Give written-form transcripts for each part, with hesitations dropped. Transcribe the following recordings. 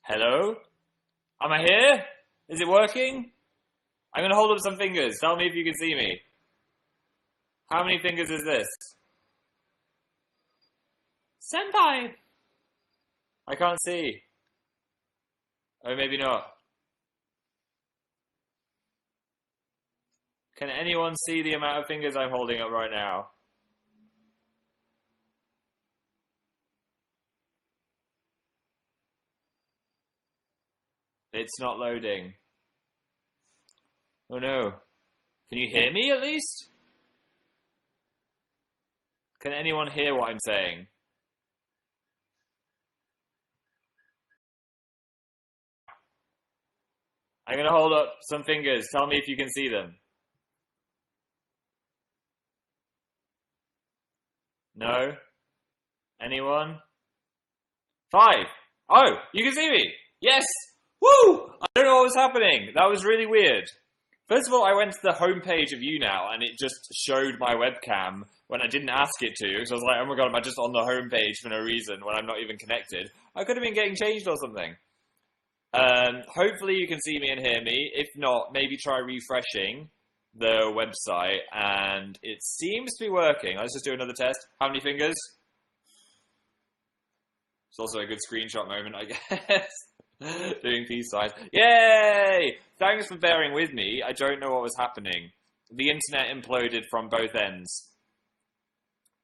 Hello? Am I here? Is it working? I'm going to hold up some fingers. Tell me if you can see me. How many fingers is this? Senpai! I can't see. Oh, maybe not. Can anyone see the amount of fingers I'm holding up right now? It's not loading. Oh no. Can you hear me at least? Can anyone hear what I'm saying? I'm going to hold up some fingers. Tell me if you can see them. No? Anyone? 5. Oh, you can see me. Yes. Woo! I don't know what was happening. That was really weird. First of all, I went to the homepage of YouNow and it just showed my webcam when I didn't ask it to. So I was like, oh my god, am I just on the homepage for no reason when I'm not even connected? I could have been getting changed or something. Hopefully you can see me and hear me. If not, maybe try refreshing the website and it seems to be working. Let's just do another test. How many fingers? It's also a good screenshot moment, I guess. Doing peace signs. Yay! Thanks for bearing with me. I don't know what was happening. The internet imploded from both ends.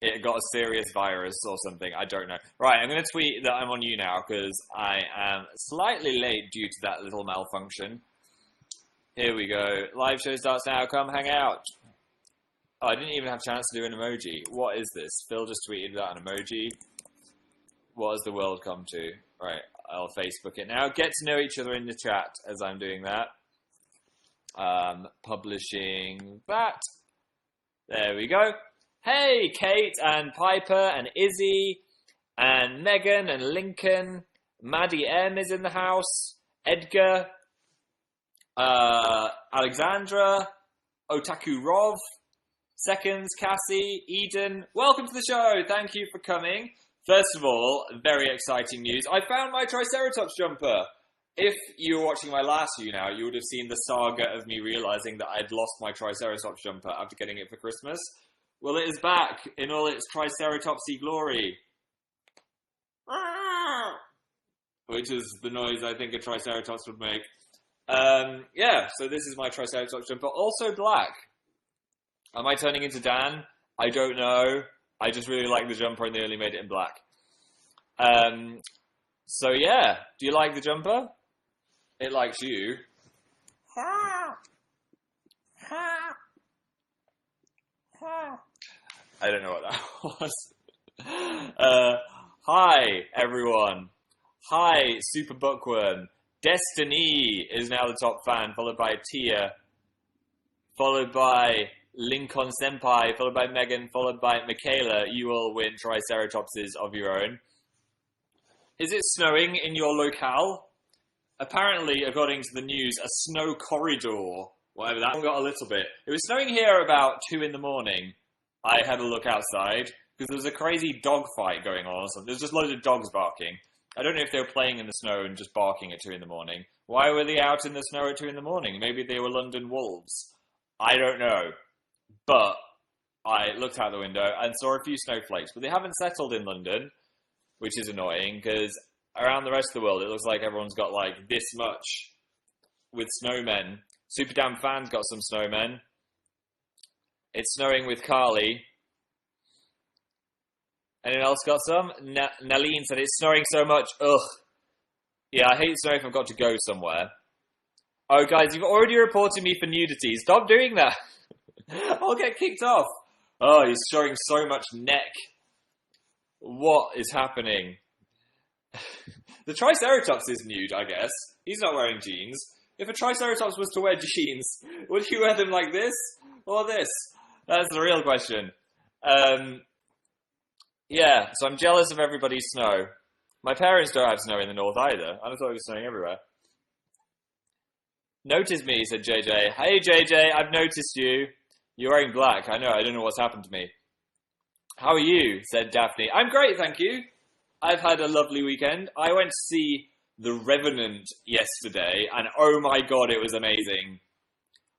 It got a serious virus or something. I don't know. Right, I'm going to tweet that I'm on YouNow because I am slightly late due to that little malfunction. Here we go. Live show starts now. Come hang out. Oh, I didn't even have a chance to do an emoji. What is this? Phil just tweeted that an emoji. What has the world come to? Right, I'll Facebook it now. Get to know each other in the chat as I'm doing that. Publishing that. There we go. Hey, Kate and Piper and Izzy and Megan and Lincoln. Maddie M is in the house. Edgar. Alexandra. Otaku Rov. Seconds, Cassie, Eden. Welcome to the show. Thank you for coming. First of all, very exciting news. I found my Triceratops jumper. If you were watching my last YouNow, you would have seen the saga of me realizing that I'd lost my Triceratops jumper after getting it for Christmas. Well, it is back in all its Triceratopsy glory. Which is the noise I think a Triceratops would make. Yeah, so this is my Triceratops jumper. Also black. Am I turning into Dan? I don't know. I just really like the jumper and they only made it in black. So yeah, do you like the jumper? It likes you. I don't know what that was. Hi, everyone. Hi, Super Bookworm. Destiny is now the top fan, followed by Tia, followed by Lincoln Senpai, followed by Megan, followed by Michaela. You will win Triceratopses of your own. Is it snowing in your locale? Apparently, according to the news, a snow corridor, whatever that one, got a little bit. It was snowing here about 2 in the morning. I had a look outside because there was a crazy dog fight going on or something. There's just loads of dogs barking. I don't know if they were playing in the snow and just barking at 2 in the morning. Why were they out in the snow at 2 in the morning? Maybe they were London wolves. I don't know. But I looked out the window and saw a few snowflakes. But they haven't settled in London, which is annoying because around the rest of the world, it looks like everyone's got like this much with snowmen. Super Damn Fan's got some snowmen. It's snowing with Carly. Anyone else got some? Naleen said it's snowing so much. Ugh. Yeah, I hate snow if I've got to go somewhere. Oh, guys, you've already reported me for nudity. Stop doing that. I'll get kicked off. Oh, he's showing so much neck. What is happening? The Triceratops is nude, I guess. He's not wearing jeans. If a Triceratops was to wear jeans, would he wear them like this or this? That's the real question. Yeah, so I'm jealous of everybody's snow. My parents don't have snow in the north either. I thought it was snowing everywhere. Notice me, said JJ. Hey, JJ, I've noticed you. You're wearing black. I know, I don't know what's happened to me. How are you? Said Daphne. I'm great, thank you. I've had a lovely weekend. I went to see The Revenant yesterday, and oh my god, it was amazing.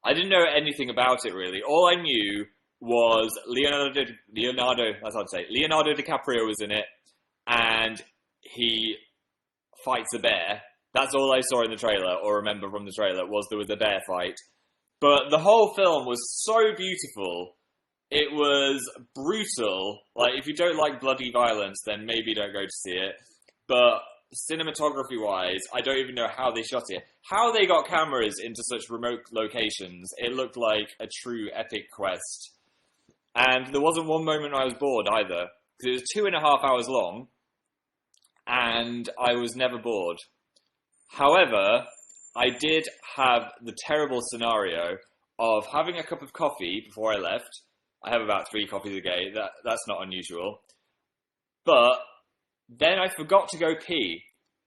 I didn't know anything about it really. All I knew was Leonardo DiCaprio was in it, and he fights a bear. That's all I saw in the trailer, or remember from the trailer, was there was a bear fight. But the whole film was so beautiful. It was brutal. Like, if you don't like bloody violence, then maybe don't go to see it. But cinematography-wise, I don't even know how they shot it. How they got cameras into such remote locations, it looked like a true epic quest. And there wasn't one moment I was bored either, because it was 2.5 hours long, and I was never bored. However, I did have the terrible scenario of having a cup of coffee before I left. I have about 3 coffees a day. That's not unusual. But then I forgot to go pee.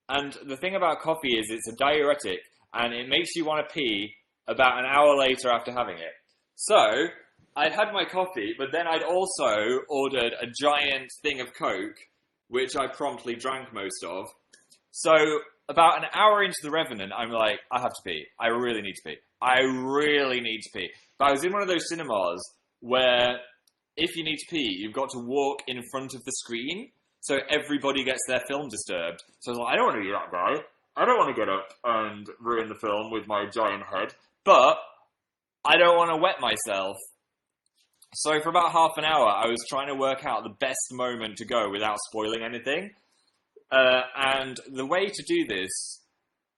And the thing about coffee is it's a diuretic, and it makes you want to pee about an hour later after having it. So I'd had my coffee, but then I'd also ordered a giant thing of Coke, which I promptly drank most of. So about an hour into The Revenant, I'm like, I have to pee. I really need to pee. I really need to pee. But I was in one of those cinemas where if you need to pee, you've got to walk in front of the screen, so everybody gets their film disturbed. So I was like, I don't want to be that guy. I don't want to get up and ruin the film with my giant head, but I don't want to wet myself. So for about half an hour, I was trying to work out the best moment to go without spoiling anything. And the way to do this,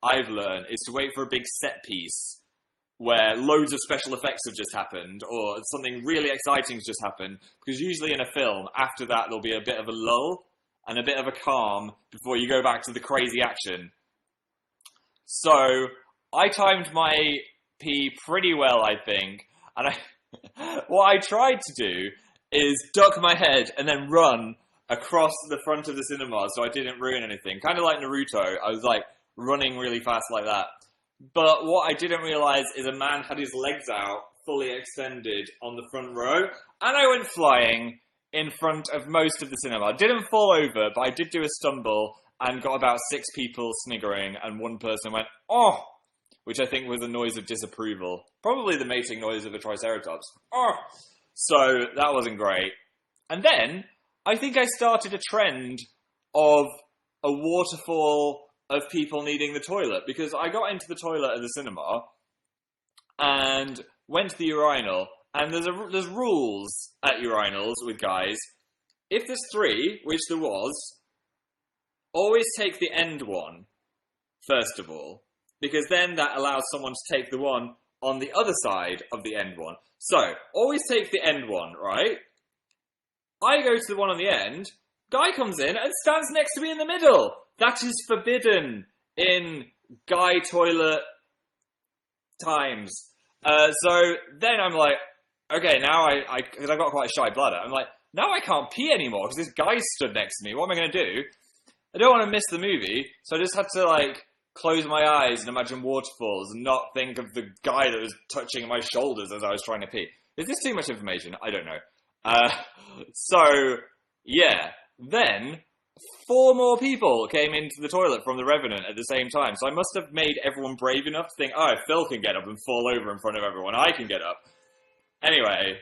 I've learned, is to wait for a big set piece where loads of special effects have just happened, or something really exciting has just happened. Because usually in a film, after that, there'll be a bit of a lull and a bit of a calm before you go back to the crazy action. So I timed my pee pretty well, I think. And what I tried to do is duck my head and then run across the front of the cinema so I didn't ruin anything. Kind of like Naruto. I was like running really fast like that. But what I didn't realise is a man had his legs out, fully extended, on the front row. And I went flying in front of most of the cinema. I didn't fall over, but I did do a stumble and got about 6 people sniggering. And one person went, oh! Which I think was a noise of disapproval. Probably the mating noise of a triceratops. Oh! So that wasn't great. And then I think I started a trend of a waterfall of people needing the toilet, because I got into the toilet at the cinema and went to the urinal, and there's rules at urinals with guys. If there's 3, which there was, always take the end one, first of all, because then that allows someone to take the one on the other side of the end one. So, always take the end one, right? I go to the one on the end, guy comes in and stands next to me in the middle. That is forbidden in guy toilet times. So then I'm like, okay, now because I've got quite a shy bladder, I'm like, now I can't pee anymore because this guy stood next to me. What am I going to do? I don't want to miss the movie, so I just had to like close my eyes and imagine waterfalls and not think of the guy that was touching my shoulders as I was trying to pee. Is this too much information? I don't know. So, yeah. Then 4 more people came into the toilet from The Revenant at the same time. So I must have made everyone brave enough to think, oh, if Phil can get up and fall over in front of everyone, I can get up. Anyway,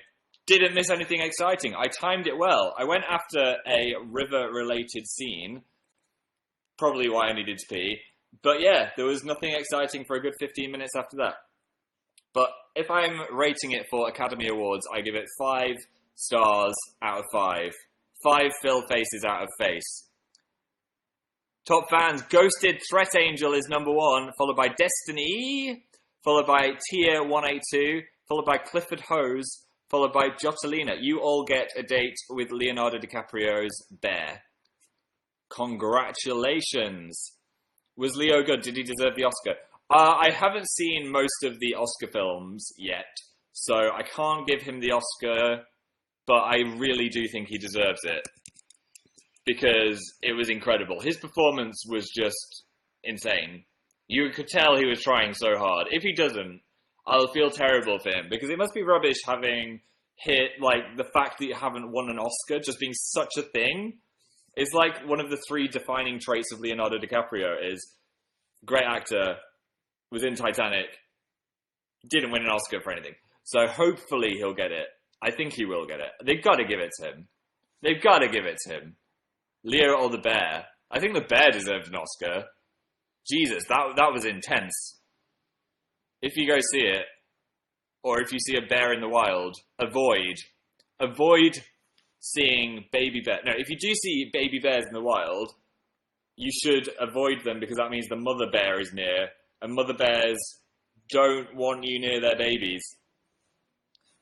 didn't miss anything exciting. I timed it well. I went after a river-related scene. Probably why I needed to pee. But yeah, there was nothing exciting for a good 15 minutes after that. But if I'm rating it for Academy Awards, I give it 5 stars out of 5. 5 Phil faces out of face. Top fans, Ghosted Threat Angel is number 1, followed by Destiny, followed by Tier 182, followed by Clifford Hose, followed by Jotalina. You all get a date with Leonardo DiCaprio's bear. Congratulations. Was Leo good? Did he deserve the Oscar? I haven't seen most of the Oscar films yet, so I can't give him the Oscar, but I really do think he deserves it, because it was incredible. His performance was just insane. You could tell he was trying so hard. If he doesn't, I'll feel terrible for him, because it must be rubbish having hit, like, the fact that you haven't won an Oscar just being such a thing. It's like one of the 3 defining traits of Leonardo DiCaprio is great actor, was in Titanic, didn't win an Oscar for anything. So hopefully he'll get it. I think he will get it. They've got to give it to him. They've got to give it to him. Leo or the Bear. I think the Bear deserved an Oscar. Jesus, that was intense. If you go see it, or if you see a bear in the wild, avoid seeing baby bear. No, if you do see baby bears in the wild, you should avoid them because that means the mother bear is near, and mother bears don't want you near their babies.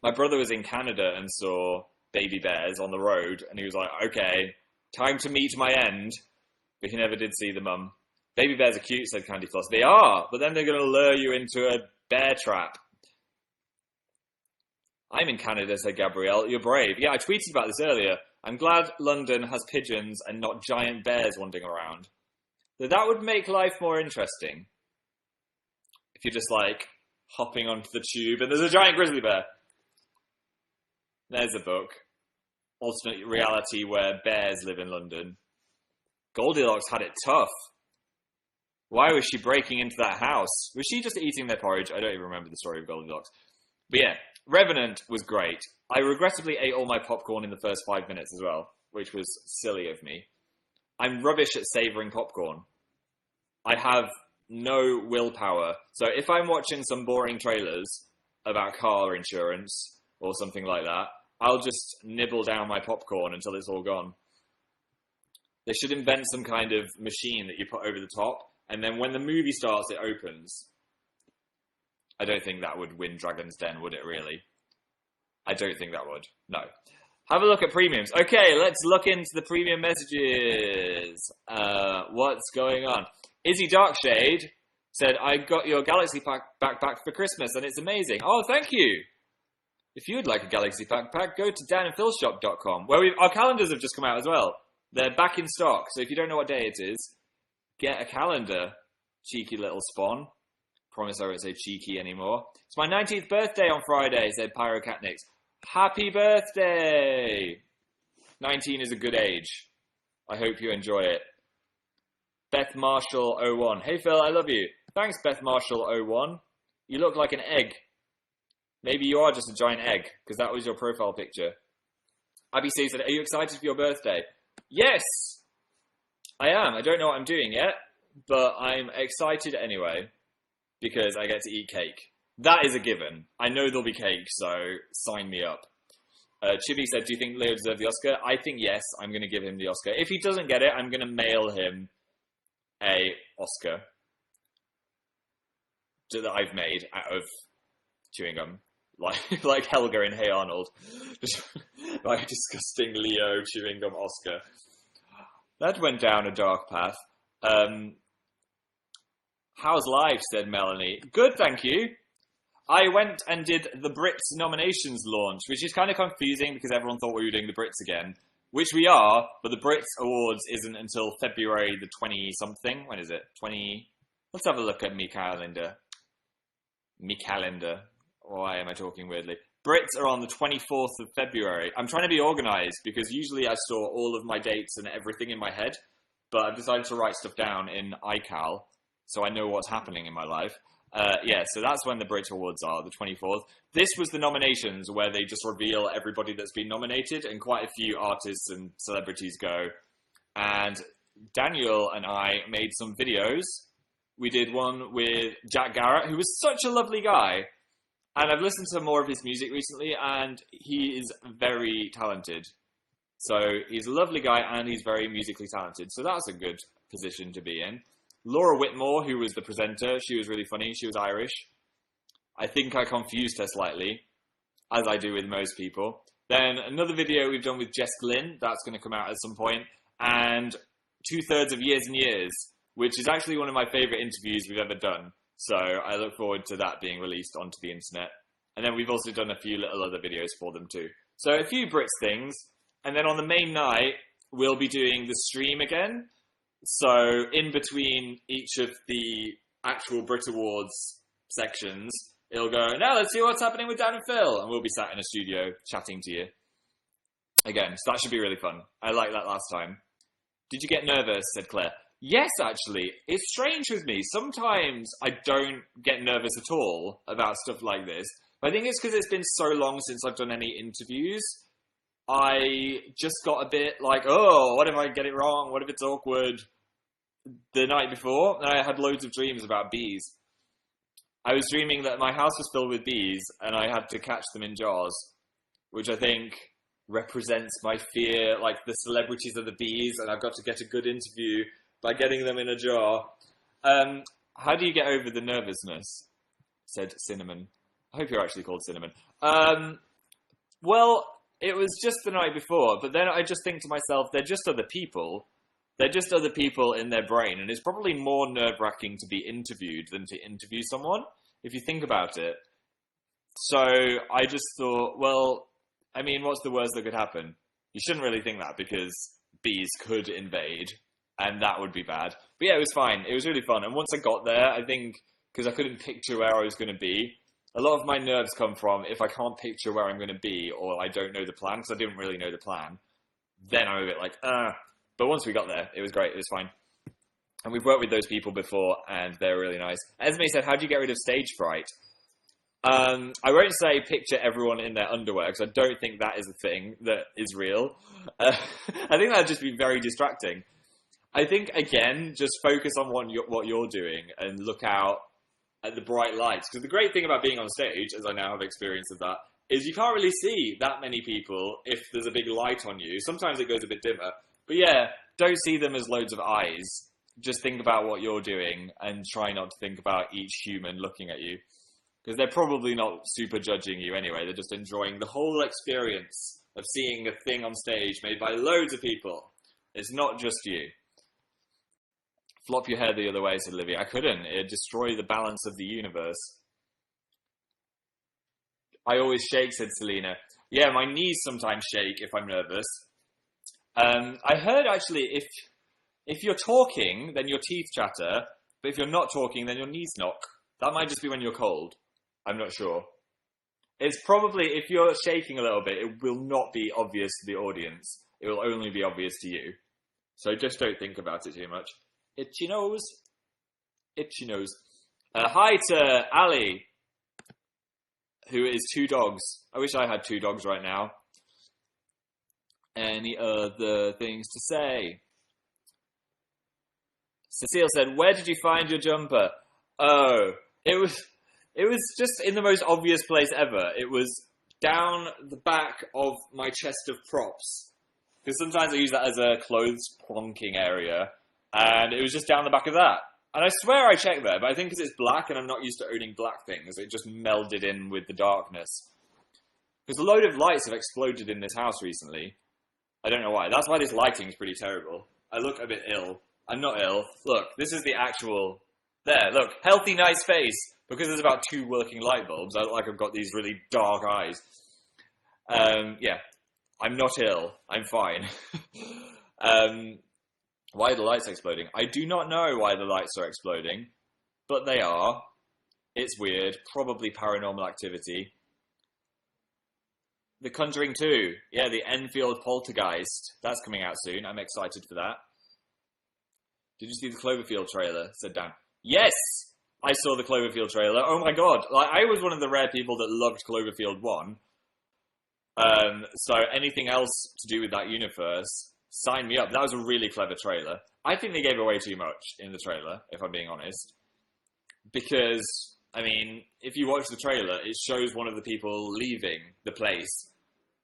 My brother was in Canada and saw baby bears on the road, and he was like, okay, time to meet my end. But he never did see the mum. Baby bears are cute, said Candy Floss. They are, but then they're going to lure you into a bear trap. I'm in Canada, said Gabrielle. You're brave. Yeah, I tweeted about this earlier. I'm glad London has pigeons and not giant bears wandering around. So that would make life more interesting. If you're just like hopping onto the tube and there's a giant grizzly bear. There's a book. Alternate reality where bears live in London. Goldilocks had it tough. Why was she breaking into that house? Was she just eating their porridge? I don't even remember the story of Goldilocks. But yeah, Revenant was great. I regrettably ate all my popcorn in the first 5 minutes as well, which was silly of me. I'm rubbish at savouring popcorn. I have no willpower. So if I'm watching some boring trailers about car insurance or something like that, I'll just nibble down my popcorn until it's all gone. They should invent some kind of machine that you put over the top, and then when the movie starts, it opens. I don't think that would win Dragon's Den, would it really? I don't think that would. No. Have a look at premiums. Okay, let's look into the premium messages. What's going on? Izzy Darkshade said, I got your Galaxy backpack for Christmas, and it's amazing. Oh, thank you. If you would like a Galaxy backpack, go to danandphilshop.com, where our calendars have just come out as well. They're back in stock, so if you don't know what day it is, get a calendar. Cheeky little spawn. Promise I won't say cheeky anymore. It's my 19th birthday on Friday, said Pyrocatnix. Happy birthday! 19 is a good age. I hope you enjoy it. Beth Marshall 01. Hey Phil, I love you. Thanks, Beth Marshall 01. You look like an egg. Maybe you are just a giant egg, because that was your profile picture. Abby C said, are you excited for your birthday? Yes! I am. I don't know what I'm doing yet, but I'm excited anyway, because I get to eat cake. That is a given. I know there'll be cake, so sign me up. Chibi said, do you think Leo deserves the Oscar? I think yes, I'm going to give him the Oscar. If he doesn't get it, I'm going to mail him a Oscar that I've made out of chewing gum. Like Helga in Hey Arnold. Just like disgusting Leo chewing gum Oscar. That went down a dark path. How's life, said Melanie. Good, thank you. I went and did the Brits nominations launch, which is kind of confusing because everyone thought we were doing the Brits again, which we are, but the Brits Awards isn't until February the 20-something. When is it? 20... Let's have a look at me calendar. Why am I talking weirdly? Brits are on the 24th of February. I'm trying to be organised because usually I store all of my dates and everything in my head, but I've decided to write stuff down in iCal so I know what's happening in my life. Yeah, so that's when the Brit Awards are, the 24th. This was the nominations where they just reveal everybody that's been nominated, and quite a few artists and celebrities go. And Daniel and I made some videos. We did one with Jack Garrett, who was such a lovely guy. And I've listened to more of his music recently, and he is very talented. So he's a lovely guy, and he's very musically talented. So that's a good position to be in. Laura Whitmore, who was the presenter, she was really funny. She was Irish. I think I confused her slightly, as I do with most people. Then another video we've done with Jess Glynn, that's going to come out at some point. And 2/3 of Years and Years, which is actually one of my favourite interviews we've ever done. So I look forward to that being released onto the internet. And then we've also done a few little other videos for them too. So a few Brits things. And then on the main night, we'll be doing the stream again. So in between each of the actual Brit Awards sections, it'll go, now let's see what's happening with Dan and Phil. And we'll be sat in a studio chatting to you. Again, so that should be really fun. I liked that last time. Did you get nervous? Said Claire. Yes, actually. It's strange with me. Sometimes I don't get nervous at all about stuff like this. I think it's because it's been so long since I've done any interviews. I just got a bit like, oh, what if I get it wrong? What if it's awkward? The night before, and I had loads of dreams about bees. I was dreaming that my house was filled with bees, and I had to catch them in jars, which I think represents my fear, like the celebrities of the bees, and I've got to get a good interview by getting them in a jar. How do you get over the nervousness? Said Cinnamon. I hope you're actually called Cinnamon. Well, it was just the night before, but then I just think to myself, they're just other people. They're just other people in their brain, and it's probably more nerve-wracking to be interviewed than to interview someone, if you think about it. So I just thought, well, I mean, what's the worst that could happen? You shouldn't really think that, because bees could invade, and that would be bad. But yeah, it was fine. It was really fun. And once I got there, I think, because I couldn't picture where I was going to be, a lot of my nerves come from if I can't picture where I'm going to be, or I don't know the plan, because I didn't really know the plan, then I'm a bit like, But once we got there, it was great. It was fine. And we've worked with those people before, and they're really nice. Esme said, how do you get rid of stage fright? I won't say picture everyone in their underwear, because I don't think that is a thing that is real. I think that'd just be very distracting. I think, again, just focus on what you're doing and look out at the bright lights. Because the great thing about being on stage, as I now have experience of that, is you can't really see that many people if there's a big light on you. Sometimes it goes a bit dimmer. But yeah, don't see them as loads of eyes. Just think about what you're doing and try not to think about each human looking at you. Because they're probably not super judging you anyway. They're just enjoying the whole experience of seeing a thing on stage made by loads of people. It's not just you. Flop your hair the other way, said Livy. I couldn't. It'd destroy the balance of the universe. I always shake, said Selena. Yeah, my knees sometimes shake if I'm nervous. I heard, actually, if you're talking, then your teeth chatter, but if you're not talking, then your knees knock. That might just be when you're cold. I'm not sure. It's probably, if you're shaking a little bit, it will not be obvious to the audience. It will only be obvious to you. So just don't think about it too much. Itchy nose. Itchy nose. Hi to Ali, who is 2 dogs. I wish I had 2 dogs right now. Any other things to say? Cecile said, where did you find your jumper? Oh, it was just in the most obvious place ever. It was down the back of my chest of props. Because sometimes I use that as a clothes plonking area. And it was just down the back of that. And I swear I checked there, but I think because it's black and I'm not used to owning black things, it just melded in with the darkness. Because a load of lights have exploded in this house recently. I don't know why. That's why this lighting is pretty terrible. I look a bit ill. I'm not ill. Look, this is the actual... There, look. Healthy, nice face. Because there's about 2 working light bulbs, I look like I've got these really dark eyes. Yeah. I'm not ill. I'm fine. Why are the lights exploding? I do not know why the lights are exploding, but they are. It's weird. Probably paranormal activity. The Conjuring 2. Yeah, the Enfield Poltergeist. That's coming out soon. I'm excited for that. Did you see the Cloverfield trailer? Said Dan. Yes! I saw the Cloverfield trailer. Oh my god. Like, I was one of the rare people that loved Cloverfield 1. So anything else to do with that universe, sign me up. That was a really clever trailer. I think they gave away too much in the trailer, if I'm being honest. Because, I mean, if you watch the trailer, it shows one of the people leaving the place.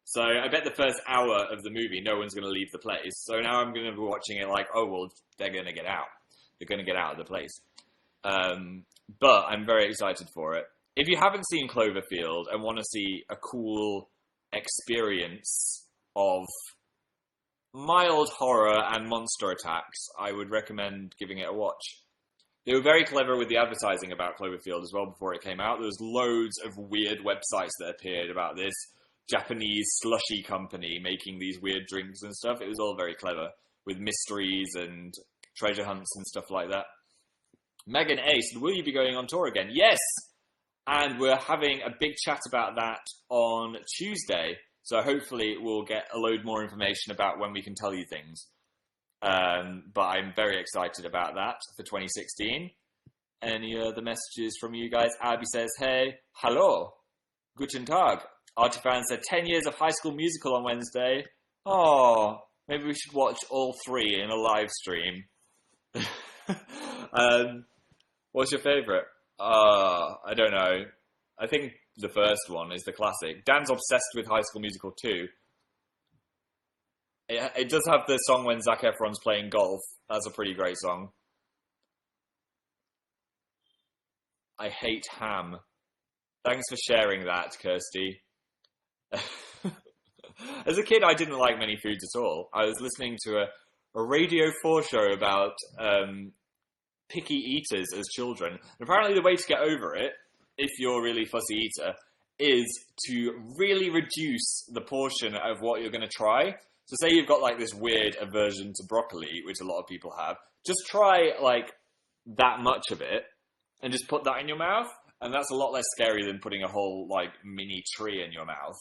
So I bet the first hour of the movie, no one's going to leave the place. So now I'm going to be watching it like, oh, well, they're going to get out. They're going to get out of the place. But I'm very excited for it. If you haven't seen Cloverfield and want to see a cool experience of mild horror and monster attacks, I would recommend giving it a watch. They were very clever with the advertising about Cloverfield as well before it came out. There was loads of weird websites that appeared about this Japanese slushy company making these weird drinks and stuff. It was all very clever with mysteries and treasure hunts and stuff like that. Megan A said, will you be going on tour again? Yes! And we're having a big chat about that on Tuesday. So hopefully we'll get a load more information about when we can tell you things. But I'm very excited about that for 2016. Any other messages from you guys? Abby says, hey, hello, guten Tag. Artifan said 10 years of High School Musical on Wednesday. Oh, maybe we should watch all 3 in a live stream. What's your favourite? I don't know. I think the first one is the classic. Dan's obsessed with High School Musical 2. It does have the song when Zac Efron's playing golf. That's a pretty great song. I hate ham. Thanks for sharing that, Kirsty. As a kid, I didn't like many foods at all. I was listening to a Radio 4 show about picky eaters as children. And apparently the way to get over it, if you're a really fussy eater, is to really reduce the portion of what you're going to try. So say you've got like this weird aversion to broccoli, which a lot of people have, just try like that much of it and just put that in your mouth. And that's a lot less scary than putting a whole like mini tree in your mouth.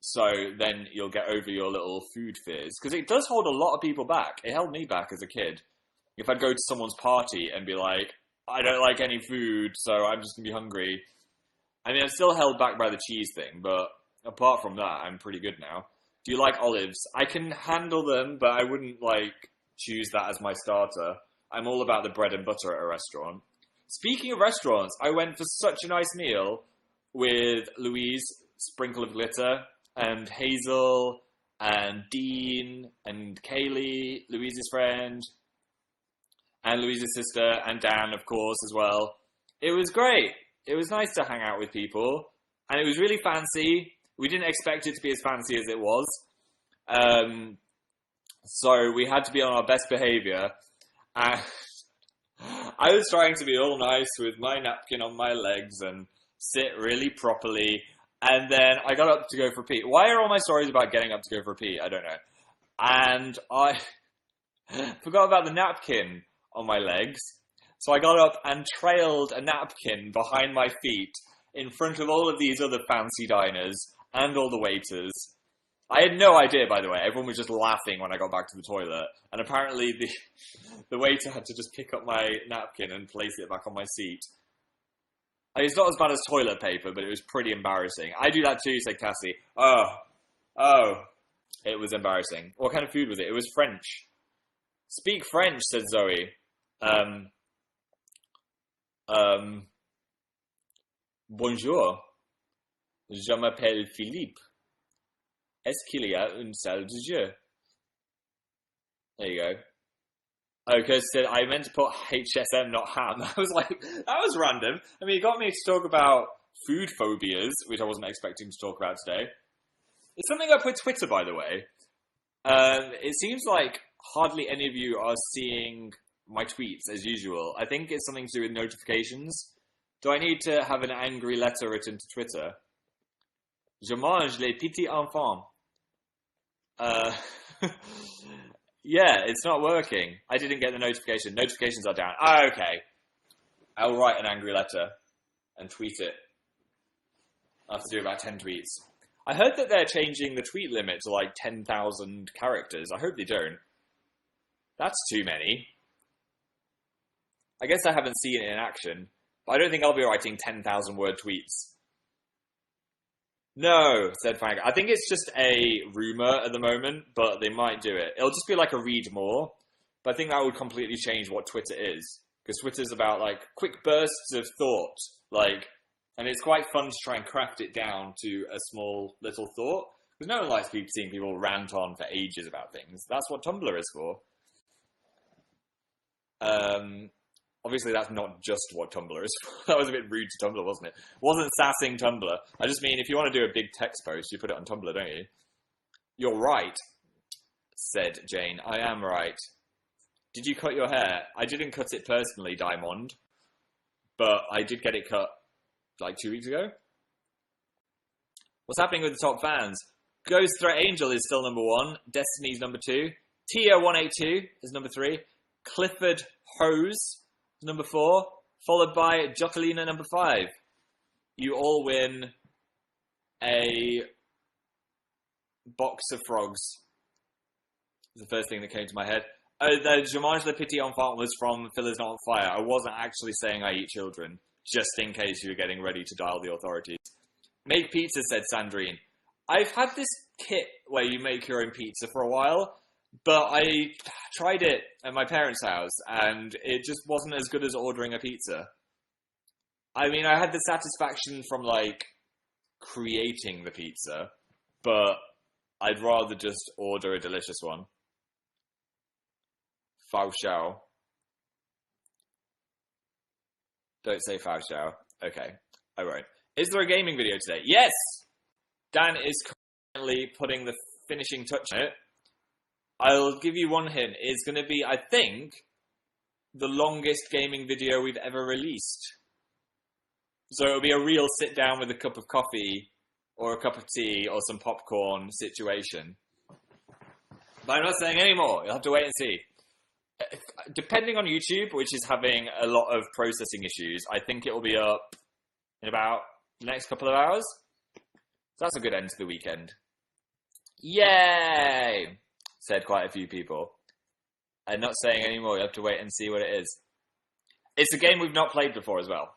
So then you'll get over your little food fears. Because it does hold a lot of people back. It held me back as a kid. If I'd go to someone's party and be like, I don't like any food, so I'm just going to be hungry. I mean, I'm still held back by the cheese thing, but apart from that, I'm pretty good now. Do you like olives? I can handle them, but I wouldn't, like, choose that as my starter. I'm all about the bread and butter at a restaurant. Speaking of restaurants, I went for such a nice meal with Louise, Sprinkle of Glitter, and Hazel, and Dean, and Kaylee, Louise's friend, and Louise's sister, and Dan, of course, as well. It was great. It was nice to hang out with people, and it was really fancy. We didn't expect it to be as fancy as it was. So we had to be on our best behaviour. And I was trying to be all nice with my napkin on my legs and sit really properly. And then I got up to go for a pee. Why are all my stories about getting up to go for a pee? I don't know. And I forgot about the napkin on my legs. So I got up and trailed a napkin behind my feet in front of all of these other fancy diners and all the waiters. I had no idea, by the way. Everyone was just laughing when I got back to the toilet. And apparently the waiter had to just pick up my napkin and place it back on my seat. I mean, it's not as bad as toilet paper, but it was pretty embarrassing. I do that too, said Cassie. Oh, it was embarrassing. What kind of food was it? It was French. Speak French, said Zoe. Bonjour. Je m'appelle Philippe. Est-ce qu'il y a une salle de jeu? There you go. Oh, because I meant to put HSM, not ham. I was like, that was random. I mean, it got me to talk about food phobias, which I wasn't expecting to talk about today. It's something up with Twitter, by the way. It seems like hardly any of you are seeing my tweets as usual. I think it's something to do with notifications. Do I need to have an angry letter written to Twitter? Je mange les petits enfants. Yeah, it's not working. I didn't get the notification. Notifications are down. Oh, okay. I'll write an angry letter and tweet it. I'll have to do about 10 tweets. I heard that they're changing the tweet limit to like 10,000 characters. I hope they don't. That's too many. I guess I haven't seen it in action. But I don't think I'll be writing 10,000 word tweets. No, said Frank. I think it's just a rumor at the moment, but they might do it. It'll just be like a read more. But I think that would completely change what Twitter is. Because Twitter's about like quick bursts of thought. And it's quite fun to try and craft it down to a small little thought. Because no one likes seeing people rant on for ages about things. That's what Tumblr is for. Obviously, that's not just what Tumblr is for. That was a bit rude to Tumblr, wasn't it? Wasn't sassing Tumblr. I just mean, if you want to do a big text post, you put it on Tumblr, don't you? You're right, said Jane. I am right. Did you cut your hair? I didn't cut it personally, Diamond. But I did get it cut, like 2 weeks ago. What's happening with the top fans? Ghost Threat Angel is still number 1. Destiny's number 2. Tia182 is number 3. Clifford Hose number 4, followed by Jocelina number 5. You all win a box of frogs. Is the first thing that came to my head. The Je mange le petit enfant was from Phil is not on fire. I wasn't actually saying I eat children, just in case you were getting ready to dial the authorities. Make pizza, said Sandrine. I've had this kit where you make your own pizza for a while, but I tried it at my parents' house, and it just wasn't as good as ordering a pizza. I mean, I had the satisfaction from, like, creating the pizza, but I'd rather just order a delicious one. Fao Xiao. Don't say Fao Xiao. Okay, I won't. Is there a gaming video today? Yes! Dan is currently putting the finishing touch on it. I'll give you one hint. It's going to be, I think, the longest gaming video we've ever released. So it'll be a real sit down with a cup of coffee or a cup of tea or some popcorn situation. But I'm not saying any more. You'll have to wait and see. Depending on YouTube, which is having a lot of processing issues, I think it will be up in about the next couple of hours. So that's a good end to the weekend. Yay! Said quite a few people. I'm not saying any more. You have to wait and see what it is. It's a game we've not played before as well.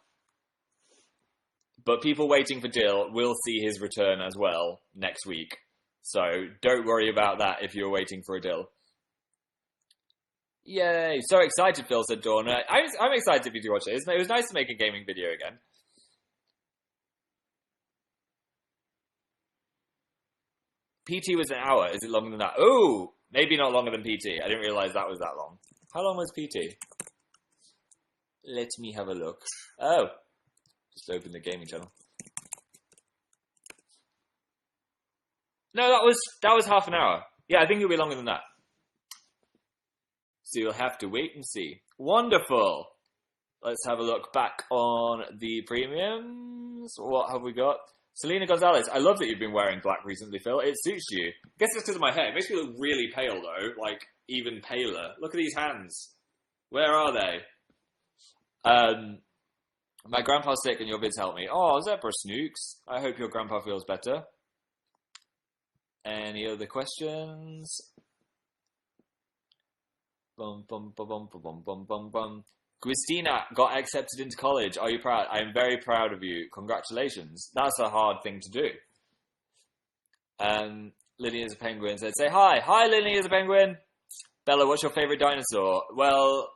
But people waiting for Dill will see his return as well next week. So don't worry about that if you're waiting for a Dill. Yay! So excited, Phil, said Dawn. I'm excited for you to watch it. It was nice to make a gaming video again. PT was an hour. Is it longer than that? Oh! Maybe not longer than PT. I didn't realise that was that long. How long was PT? Let me have a look. Oh. Just open the gaming channel. No, that was half an hour. Yeah, I think it'll be longer than that. So you'll have to wait and see. Wonderful. Let's have a look back on the premiums. What have we got? Selena Gonzalez. I love that you've been wearing black recently, Phil. It suits you. I guess it's because of my hair. It makes me look really pale, though. Like, even paler. Look at these hands. Where are they? My grandpa's sick and your vids help me. Oh, Zebra Snooks. I hope your grandpa feels better. Any other questions? Bum, bum, bum, bum, bum, bum, bum, bum. Christina got accepted into college. Are you proud? I am very proud of you. Congratulations. That's a hard thing to do. Lily is a penguin said, say hi. Hi, Lily is a penguin. Bella, what's your favorite dinosaur? Well,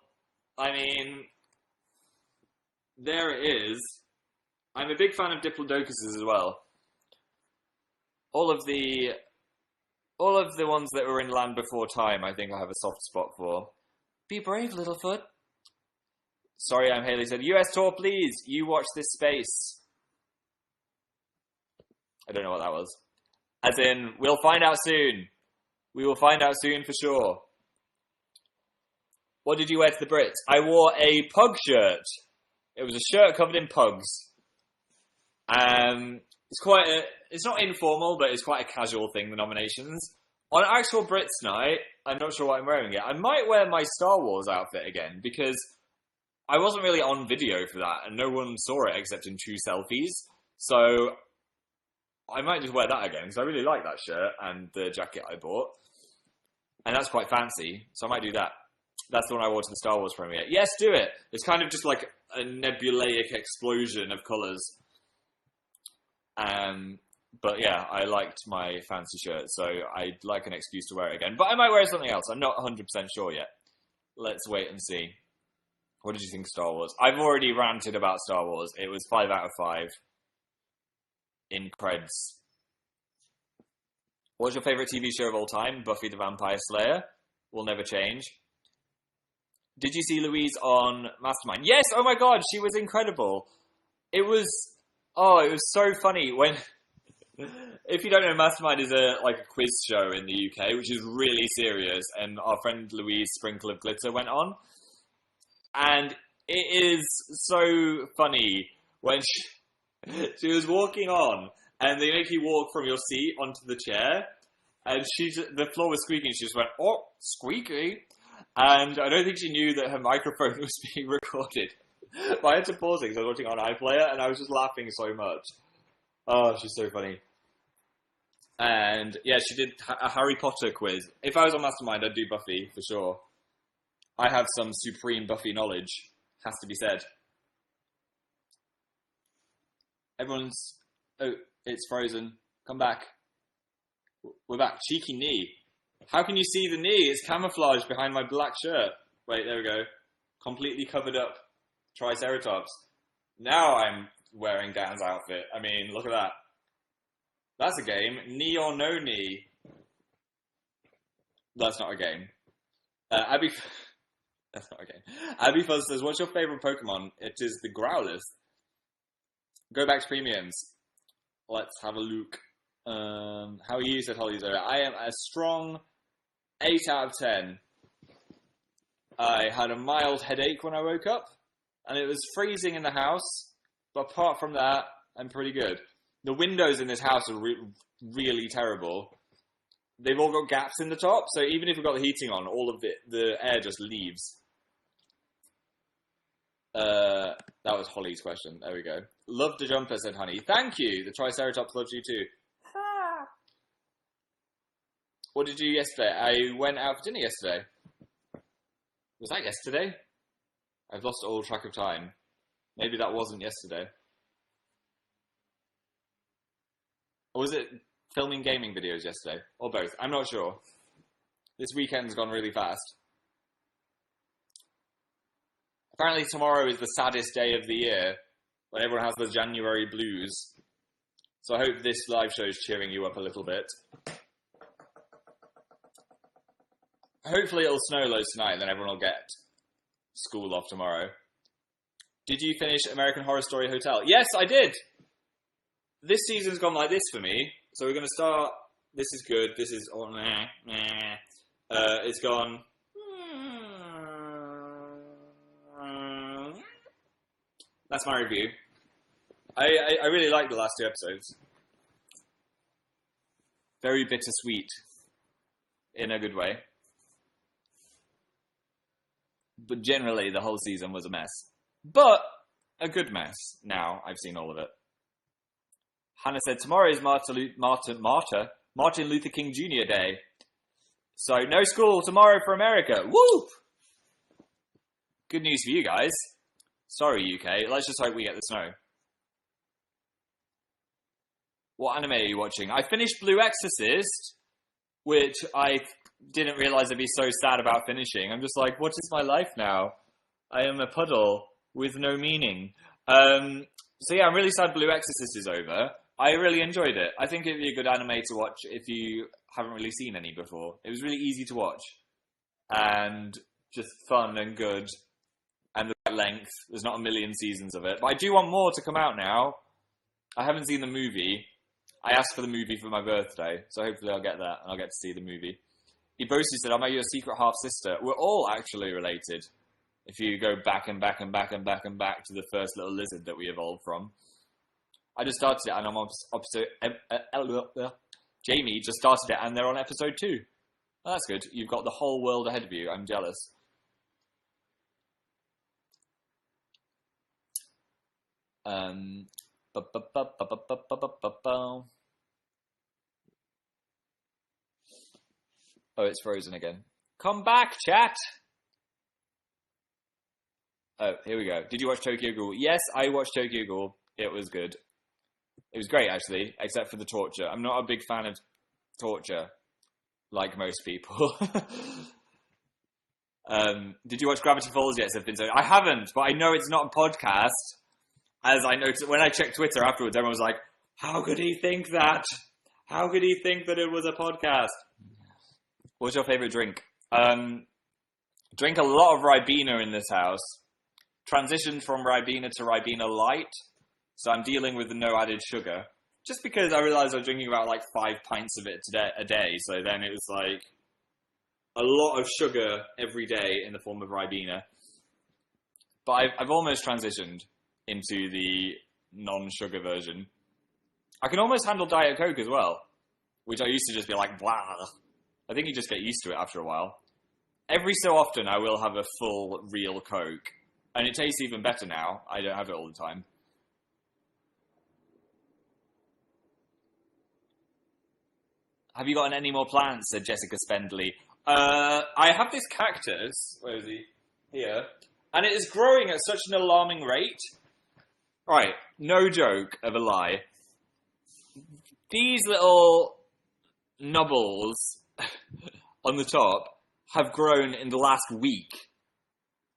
I mean, there it is. I'm a big fan of Diplodocuses as well. All of the ones that were in Land Before Time, I think I have a soft spot for. Be brave, Littlefoot. Sorry, I'm Haley said, US tour, please. You watch this space. I don't know what that was. As in, we'll find out soon. We will find out soon for sure. What did you wear to the Brits? I wore a pug shirt. It was a shirt covered in pugs. It's not informal, but it's quite a casual thing, the nominations. On actual Brits night, I'm not sure what I'm wearing yet. I might wear my Star Wars outfit again, because I wasn't really on video for that, and no one saw it except in 2 selfies. So I might just wear that again, because I really like that shirt and the jacket I bought. And that's quite fancy, so I might do that. That's the one I wore to the Star Wars premiere. Yes, do it! It's kind of just like a nebulaic explosion of colours. But yeah, I liked my fancy shirt, so I'd like an excuse to wear it again. But I might wear something else. I'm not 100% sure yet. Let's wait and see. What did you think of Star Wars? I've already ranted about Star Wars. It was 5 out of 5 in creds. What's your favourite TV show of all time? Buffy the Vampire Slayer. Will never change. Did you see Louise on Mastermind? Yes! Oh my god, she was incredible. It was so funny when... If you don't know, Mastermind is a quiz show in the UK, which is really serious, and our friend Louise Sprinkle of Glitter went on. And it is so funny when she was walking on, and they make you walk from your seat onto the chair, and the floor was squeaking, she just went, oh, squeaky. And I don't think she knew that her microphone was being recorded. But I had to pause it because I was watching on iPlayer, and I was just laughing so much. Oh, she's so funny. And yeah, she did a Harry Potter quiz. If I was on Mastermind, I'd do Buffy, for sure. I have some supreme Buffy knowledge, has to be said. Everyone's... Oh, it's frozen. Come back. We're back. Cheeky knee. How can you see the knee? It's camouflaged behind my black shirt. Wait, there we go. Completely covered up Triceratops. Now I'm wearing Dan's outfit. I mean, look at that. That's a game. Knee or no knee. That's not a game. Abby... That's not a game. Abby Fuzz says, what's your favourite Pokemon? It is the Growlithe. Go back to premiums. Let's have a look. How are you, said Holly Zoe? I am a strong 8 out of 10. I had a mild headache when I woke up, and it was freezing in the house, but apart from that, I'm pretty good. The windows in this house are really terrible. They've all got gaps in the top, so even if we've got the heating on, all of the air just leaves. That was Holly's question. There we go. Love the jumper, said Honey. Thank you. The Triceratops loves you too. What did you do yesterday? I went out for dinner yesterday. Was that yesterday? I've lost all track of time. Maybe that wasn't yesterday. Or was it filming gaming videos yesterday? Or both? I'm not sure. This weekend's gone really fast. Apparently tomorrow is the saddest day of the year, when everyone has the January blues. So I hope this live show is cheering you up a little bit. Hopefully it'll snow loads tonight, and then everyone will get school off tomorrow. Did you finish American Horror Story Hotel? Yes, I did! This season's gone like this for me. So we're going to start... This is good. This is... Oh, it's gone... That's my review. I really like the last 2 episodes. Very bittersweet. In a good way. But generally, the whole season was a mess. But a good mess. Now, I've seen all of it. Hannah said, tomorrow is Martin Luther King Jr. Day. So, no school tomorrow for America. Woo! Good news for you guys. Sorry, UK. Let's just hope we get the snow. What anime are you watching? I finished Blue Exorcist, which I didn't realise I'd be so sad about finishing. I'm just like, what is my life now? I am a puddle with no meaning. So yeah, I'm really sad Blue Exorcist is over. I really enjoyed it. I think it'd be a good anime to watch if you haven't really seen any before. It was really easy to watch. And just fun and good. And the right length. There's not a million seasons of it. But I do want more to come out now. I haven't seen the movie. I asked for the movie for my birthday. So hopefully I'll get that and I'll get to see the movie. Ibosu said, I'm your secret half-sister. We're all actually related. If you go back and back and back and back and back to the first little lizard that we evolved from. I just started it and I'm on episode... Jamie just started it and they're on episode 2. Oh, that's good. You've got the whole world ahead of you. I'm jealous. Oh, it's frozen again. Come back, chat! Oh, here we go. Did you watch Tokyo Ghoul? Yes, I watched Tokyo Ghoul. It was good. It was great, actually, except for the torture. I'm not a big fan of torture, like most people. Did you watch Gravity Falls yet? I haven't, but I know it's not a podcast. As I noticed, when I checked Twitter afterwards, everyone was like, how could he think that? How could he think that it was a podcast? What's your favourite drink? Drink a lot of Ribena in this house. Transitioned from Ribena to Ribena Light. So I'm dealing with the no added sugar. Just because I realised I was drinking about like 5 pints of it a day. So then it was like a lot of sugar every day in the form of Ribena. But I've almost transitioned into the non-sugar version. I can almost handle Diet Coke as well. Which I used to just be like, blah. I think you just get used to it after a while. Every so often I will have a full, real Coke. And it tastes even better now. I don't have it all the time. Have you gotten any more plans? Said Jessica Spendley. I have this cactus. Where is he? Here. And it is growing at such an alarming rate. Right, no joke of a lie. These little nubbles on the top have grown in the last week.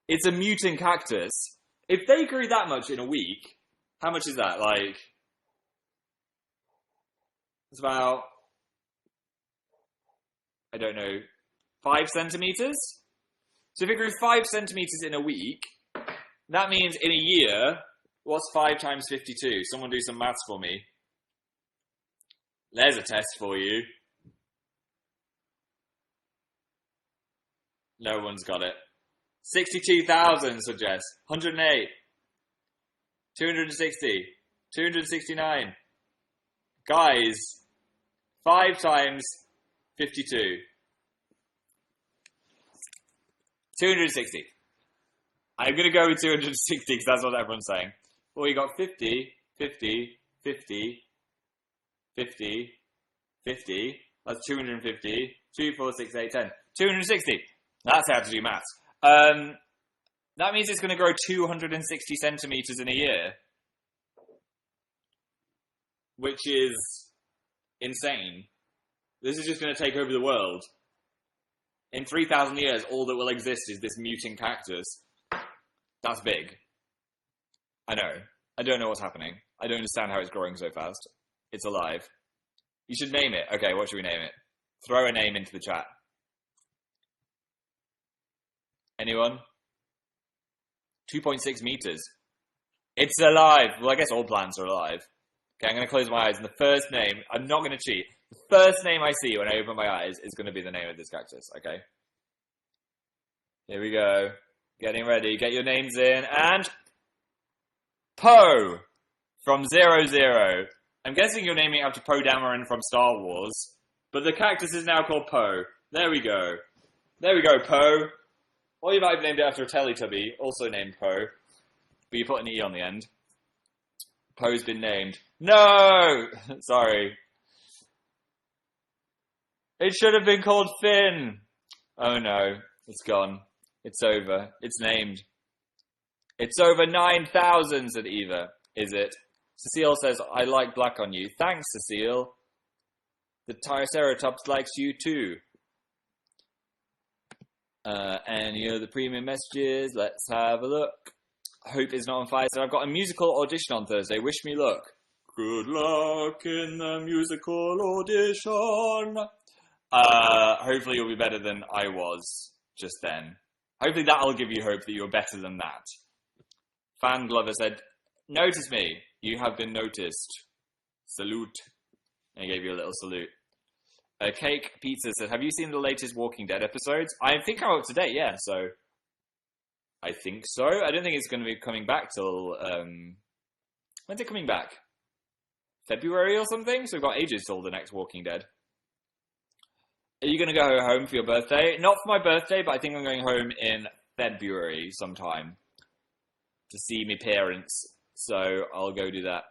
It's a mutant cactus. If they grew that much in a week, how much is that? Like, it's about, I don't know, 5 centimeters? So if it grew 5 centimeters in a week, that means in a year, what's 5 times 52? Someone do some maths for me. There's a test for you. No one's got it. 62,000 suggests. 108. 260. 269. Guys, 5 times 52. 260. I'm going to go with 260 because that's what everyone's saying. Well, you got 50, 50, 50, 50, 50. That's 250. 2, 4, 6, 8, 10. 260. That's how to do maths. That means it's going to grow 260 centimeters in a year. Which is insane. This is just going to take over the world. In 3,000 years, all that will exist is this mutant cactus. That's big. I know. I don't know what's happening. I don't understand how it's growing so fast. It's alive. You should name it. Okay, what should we name it? Throw a name into the chat. Anyone? 2.6 meters. It's alive. Well, I guess all plants are alive. Okay, I'm going to close my eyes, and the first name, I'm not going to cheat. The first name I see when I open my eyes is going to be the name of this cactus, okay? Here we go. Getting ready. Get your names in. And Poe from 00. I'm guessing you're naming it after Poe Dameron from Star Wars. But the cactus is now called Poe. There we go. There we go, Poe. Or you might have named it after a Teletubby, also named Poe. But you put an E on the end. Poe's been named. No! Sorry. It should have been called Finn. Oh no, it's gone. It's over. It's named. It's over 9,000, said Eva. Is it? Cecile says, I like black on you. Thanks, Cecile. The Triceratops likes you too. And you know the premium messages. Let's have a look. Hope is not on fire. So I've got a musical audition on Thursday. Wish me luck. Good luck in the musical audition. Hopefully you'll be better than I was just then. Hopefully that'll give you hope that you're better than that. Fan Glover said, notice me. You have been noticed. Salute. And he gave you a little salute. Cake Pizza said, have you seen the latest Walking Dead episodes? I think I'm up to date, yeah, so... I think so. I don't think it's going to be coming back till... when's it coming back? February or something? So we've got ages till the next Walking Dead. Are you going to go home for your birthday? Not for my birthday, but I think I'm going home in February sometime. To see my parents. So I'll go do that.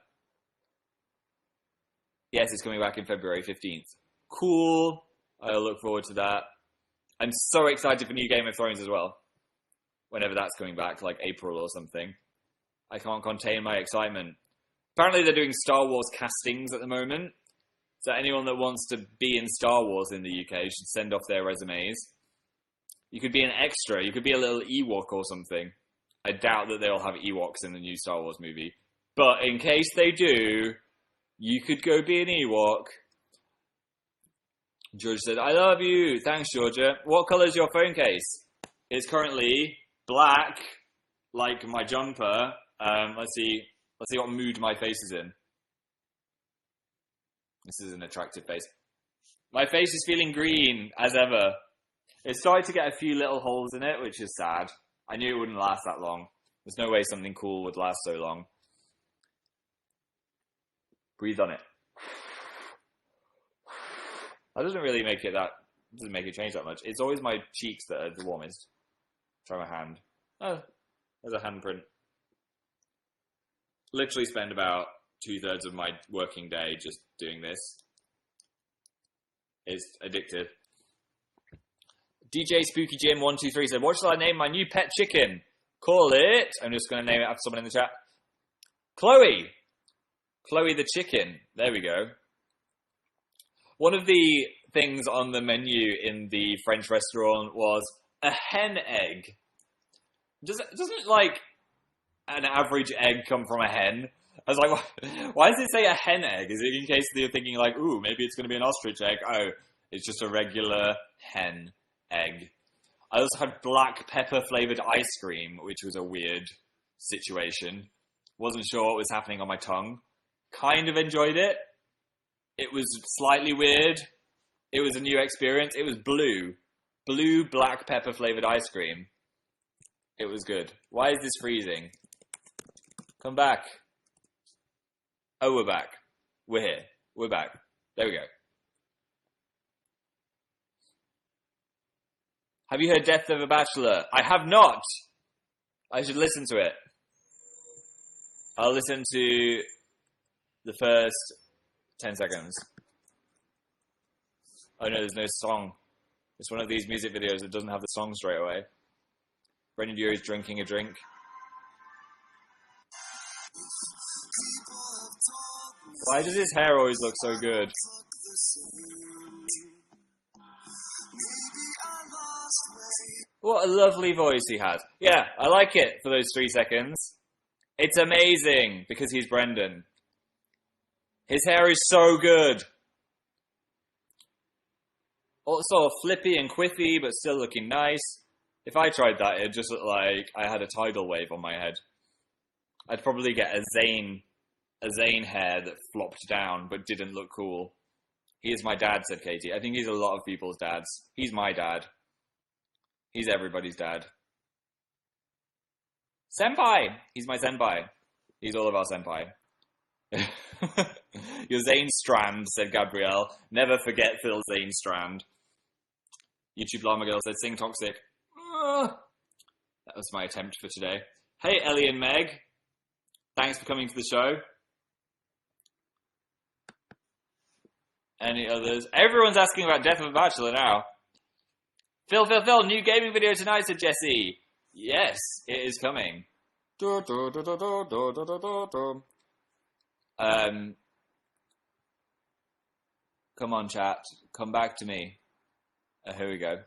Yes, it's coming back in February 15th. Cool. I'll look forward to that. I'm so excited for new Game of Thrones as well. Whenever that's coming back, like April or something. I can't contain my excitement. Apparently they're doing Star Wars castings at the moment. So anyone that wants to be in Star Wars in the UK should send off their resumes. You could be an extra. You could be a little Ewok or something. I doubt that they'll have Ewoks in the new Star Wars movie. But in case they do, you could go be an Ewok. George said, I love you. Thanks, Georgia. What colour is your phone case? It's currently black, like my jumper. Let's see what mood my face is in. This is an attractive face. My face is feeling green, as ever. It's starting to get a few little holes in it, which is sad. I knew it wouldn't last that long. There's no way something cool would last so long. Breathe on it. That doesn't really make it doesn't make it change that much. It's always my cheeks that are the warmest. Try my hand. Oh, there's a handprint. Literally spend about 2/3 of my working day just doing this. It's addictive. DJ Spooky Jim 123 said, what shall I name my new pet chicken? Call it. I'm just going to name it after someone in the chat. Chloe. Chloe the chicken. There we go. One of the things on the menu in the French restaurant was a hen egg. Doesn't like an average egg come from a hen? I was like, why does it say a hen egg? Is it in case you're thinking like, ooh, maybe it's going to be an ostrich egg? Oh, it's just a regular hen egg. I also had black pepper flavored ice cream, which was a weird situation. Wasn't sure what was happening on my tongue. Kind of enjoyed it. It was slightly weird. It was a new experience. It was blue. Blue black pepper flavored ice cream. It was good. Why is this freezing? Come back. Oh, we're back. We're here. We're back. There we go. Have you heard Death of a Bachelor? I have not. I should listen to it. I'll listen to the first 10 seconds. Oh no, there's no song. It's one of these music videos that doesn't have the song straight away. Brendan Urie's drinking a drink. Why does his hair always look so good? What a lovely voice he has. Yeah, I like it for those 3 seconds. It's amazing because he's Brendan. His hair is so good. Also flippy and quiffy, but still looking nice. If I tried that, it'd just look like I had a tidal wave on my head. I'd probably get a Zayn hair that flopped down but didn't look cool. He is my dad, said Katie. I think he's a lot of people's dads. He's my dad. He's everybody's dad. Senpai! He's my senpai. He's all of our senpai. You're Zane Strand, said Gabrielle. Never forget Phil Zane Strand. YouTube Llama Girl said, sing Toxic. That was my attempt for today. Hey, Ellie and Meg. Thanks for coming to the show. Any others? Everyone's asking about Death of a Bachelor now. Phil, new gaming video tonight, said Jesse. Yes, it is coming. Come on, chat. Come back to me. Here we go.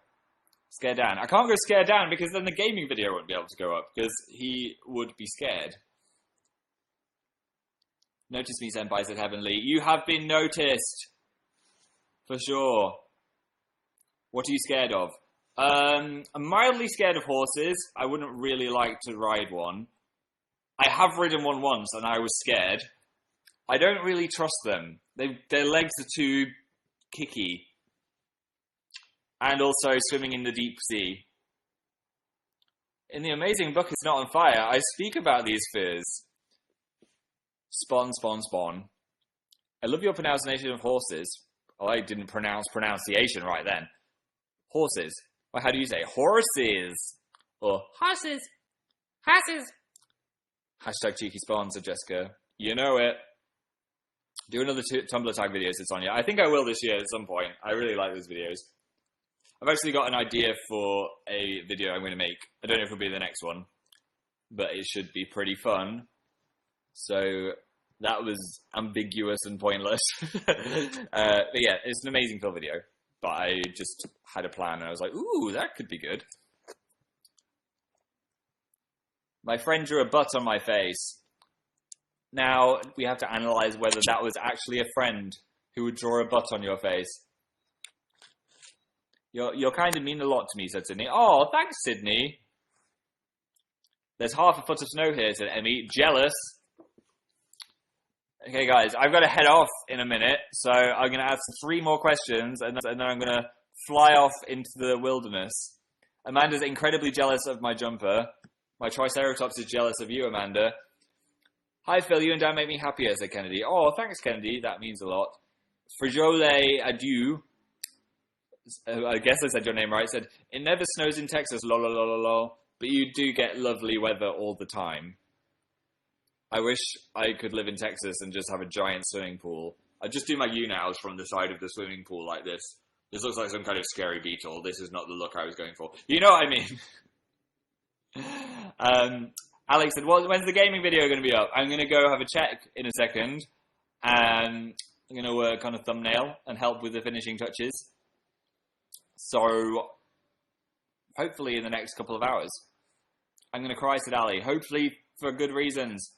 Scare Dan. I can't go scare Dan because then the gaming video won't be able to go up because he would be scared. Notice me, senpai, said Heavenly. You have been noticed. For sure. What are you scared of? I'm mildly scared of horses. I wouldn't really like to ride one. I have ridden one once and I was scared. I don't really trust them. Their legs are too kicky. And also swimming in the deep sea. In the amazing book It's Not on Fire, I speak about these fears. Spawn. I love your pronunciation of horses. Oh, I didn't pronounce pronunciation right then. Horses. Well, how do you say horses? Or horses. Hashtag cheeky spawn, said Jessica. You know it. Do another Tumblr tag video, said Sonia. I think I will this year at some point. I really like those videos. I've actually got an idea for a video I'm going to make. I don't know if it'll be the next one, but it should be pretty fun. So that was ambiguous and pointless. But yeah, it's an amazing film video. But I just had a plan and I was like, ooh, that could be good. My friend drew a butt on my face. Now we have to analyze whether that was actually a friend who would draw a butt on your face. You're kind of mean a lot to me, said Sydney. Oh, thanks, Sydney. There's half a foot of snow here, said Emmy. Jealous. Okay, guys, I've got to head off in a minute, so I'm going to ask 3 more questions, and then I'm going to fly off into the wilderness. Amanda's incredibly jealous of my jumper. My Triceratops is jealous of you, Amanda. Hi, Phil, you and Dan make me happier, said Kennedy. Oh, thanks, Kennedy. That means a lot. Frajole adieu. I guess I said your name right. Said, it never snows in Texas, lol, lol, lol, lol, but you do get lovely weather all the time. I wish I could live in Texas and just have a giant swimming pool. I'd just do my younows from the side of the swimming pool like this. This looks like some kind of scary beetle. This is not the look I was going for. You know what I mean? Alex said, well, when's the gaming video going to be up? I'm going to go have a check in a second. I'm going to work on a thumbnail and help with the finishing touches. So, hopefully in the next couple of hours. I'm going to cry, said Ali. Hopefully for good reasons.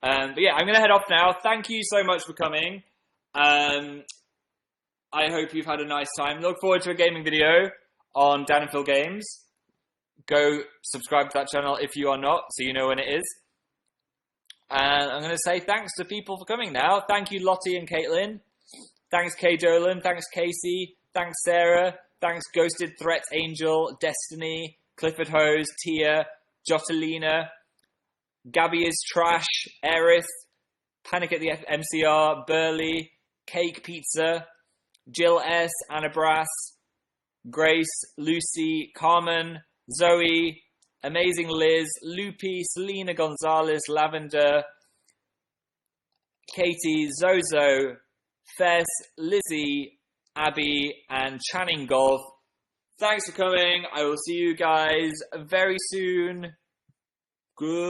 But yeah, I'm going to head off now. Thank you so much for coming. I hope you've had a nice time. Look forward to a gaming video on Dan and Phil Games. Go subscribe to that channel if you are not, so you know when it is. And I'm going to say thanks to people for coming now. Thank you, Lottie and Caitlin. Thanks, Kay Dolan. Thanks, Casey. Thanks, Sarah. Thanks, Ghosted Threat Angel, Destiny, Clifford Hose, Tia, Jotalina, Gabby is Trash, Aerith, Panic at the MCR, Burley, Cake Pizza, Jill S, Anna Brass, Grace, Lucy, Carmen, Zoe, Amazing Liz, Loopy, Selena Gonzalez, Lavender, Katie, Zozo, Fess, Lizzie, Abby, and Channing Golf. Thanks for coming. I will see you guys very soon. Goodbye.